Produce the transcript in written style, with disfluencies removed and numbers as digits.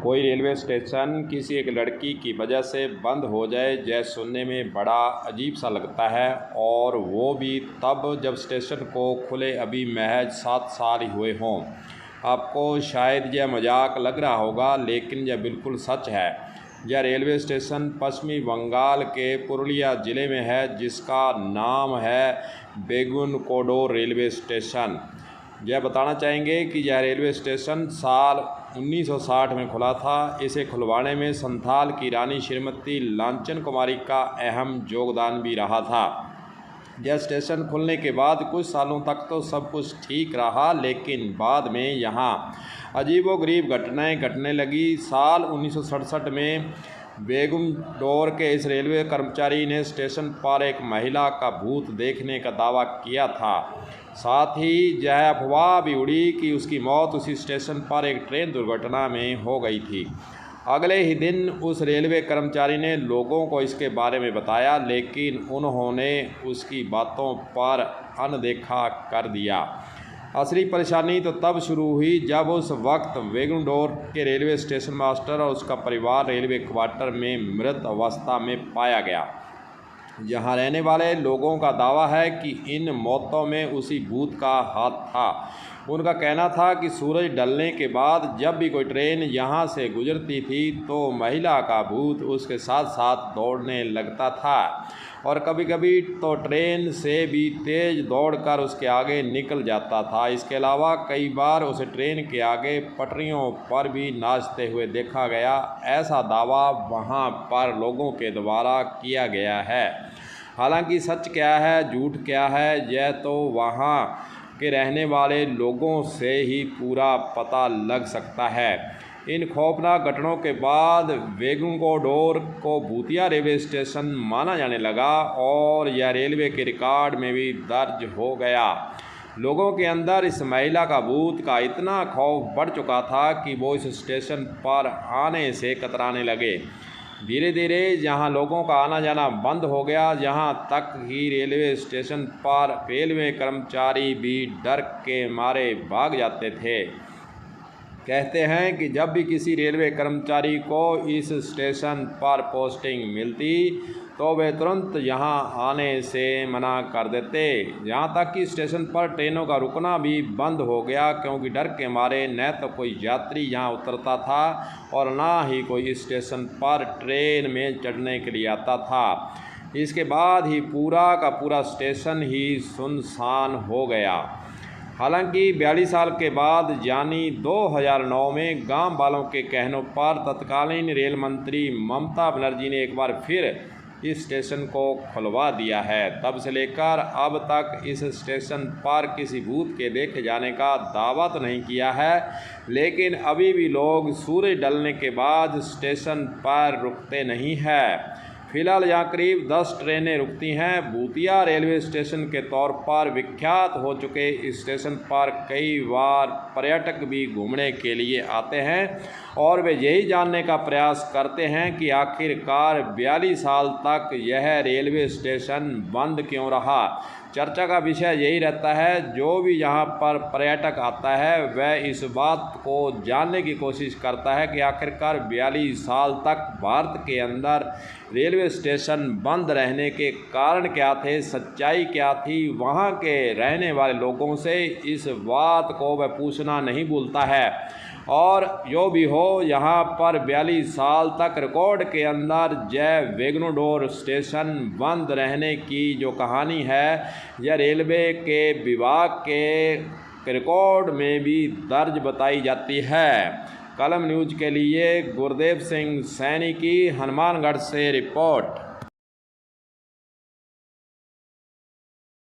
कोई railway station किसी एक लड़की की वजह से बंद हो जाए, यह सुनने में बड़ा अजीब सा लगता है, और वो भी तब जब स्टेशन को खुले अभी महज 7 साल ही हुए हों। आपको शायद यह मजाक लग रहा होगा, लेकिन यह बिल्कुल सच है। यह रेलवे स्टेशन पश्चिमी बंगाल के पुरुलिया ज़िले में है, जिसका नाम है बेगुनकोडो रेलवे स्टेशन। यह बताना चाहेंगे कि यह रेलवे स्टेशन साल 1960 में खुला था। इसे खुलवाने में संथाल की रानी श्रीमती लांचन कुमारी का अहम योगदान भी रहा था। यह स्टेशन खुलने के बाद कुछ सालों तक तो सब कुछ ठीक रहा, लेकिन बाद में यहाँ अजीबोगरीब घटनाएं घटने लगी। साल 1967 में बेगुनडोर के इस रेलवे कर्मचारी ने स्टेशन पर एक महिला का भूत देखने का दावा किया था। साथ ही यह अफवाह भी उड़ी कि उसकी मौत उसी स्टेशन पर एक ट्रेन दुर्घटना में हो गई थी। अगले ही दिन उस रेलवे कर्मचारी ने लोगों को इसके बारे में बताया, लेकिन उन्होंने उसकी बातों पर अनदेखा कर दिया। असली परेशानी तो तब शुरू हुई जब उस वक्त बेगुनडोर के रेलवे स्टेशन मास्टर और उसका परिवार रेलवे क्वार्टर में मृत अवस्था में पाया गया। यहाँ रहने वाले लोगों का दावा है कि इन मौतों में उसी भूत का हाथ था। उनका कहना था कि सूरज ढलने के बाद जब भी कोई ट्रेन यहाँ से गुजरती थी तो महिला का भूत उसके साथ साथ दौड़ने लगता था, और कभी कभी तो ट्रेन से भी तेज़ दौड़कर उसके आगे निकल जाता था। इसके अलावा कई बार उसे ट्रेन के आगे पटरियों पर भी नाचते हुए देखा गया। ऐसा दावा वहाँ पर लोगों के द्वारा किया गया है। हालांकि सच क्या है, झूठ क्या है, यह तो वहाँ के रहने वाले लोगों से ही पूरा पता लग सकता है। इन खौफनाक घटनाओं के बाद बेगुनकोडोर को भूतिया रेलवे स्टेशन माना जाने लगा, और यह रेलवे के रिकॉर्ड में भी दर्ज हो गया। लोगों के अंदर इस महिला का भूत का इतना खौफ बढ़ चुका था कि वो इस स्टेशन पर आने से कतराने लगे। धीरे धीरे यहाँ लोगों का आना जाना बंद हो गया, यहाँ तक कि रेलवे स्टेशन पर रेलवे कर्मचारी भी डर के मारे भाग जाते थे। कहते हैं कि जब भी किसी रेलवे कर्मचारी को इस स्टेशन पर पोस्टिंग मिलती तो वे तुरंत यहाँ आने से मना कर देते। यहाँ तक कि स्टेशन पर ट्रेनों का रुकना भी बंद हो गया, क्योंकि डर के मारे न तो कोई यात्री यहाँ उतरता था और ना ही कोई स्टेशन पर ट्रेन में चढ़ने के लिए आता था। इसके बाद ही पूरा का पूरा स्टेशन ही सुनसान हो गया। हालांकि 42 साल के बाद यानी 2009 में गांव वालों के कहनों पर तत्कालीन रेल मंत्री ममता बनर्जी ने एक बार फिर इस स्टेशन को खुलवा दिया है। तब से लेकर अब तक इस स्टेशन पर किसी भूत के देखे जाने का दावा तो नहीं किया है, लेकिन अभी भी लोग सूरज ढलने के बाद स्टेशन पर रुकते नहीं हैं। फिलहाल यहाँ करीब 10 ट्रेनें रुकती हैं। भूतिया रेलवे स्टेशन के तौर पर विख्यात हो चुके इस स्टेशन पर कई बार पर्यटक भी घूमने के लिए आते हैं, और वे यही जानने का प्रयास करते हैं कि आखिरकार 42 साल तक यह रेलवे स्टेशन बंद क्यों रहा। चर्चा का विषय यही रहता है। जो भी यहाँ पर पर्यटक आता है वह इस बात को जानने की कोशिश करता है कि आखिरकार 42 साल तक भारत के अंदर रेलवे स्टेशन बंद रहने के कारण क्या थे, सच्चाई क्या थी। वहाँ के रहने वाले लोगों से इस बात को वह पूछना नहीं भूलता है। और जो भी हो, यहाँ पर 42 साल तक रिकॉर्ड के अंदर यह बेगुनडोर स्टेशन बंद रहने की जो कहानी है, यह रेलवे के विभाग के रिकॉर्ड में भी दर्ज बताई जाती है। कलम न्यूज़ के लिए गुरदेव सिंह सैनी की हनुमानगढ़ से रिपोर्ट।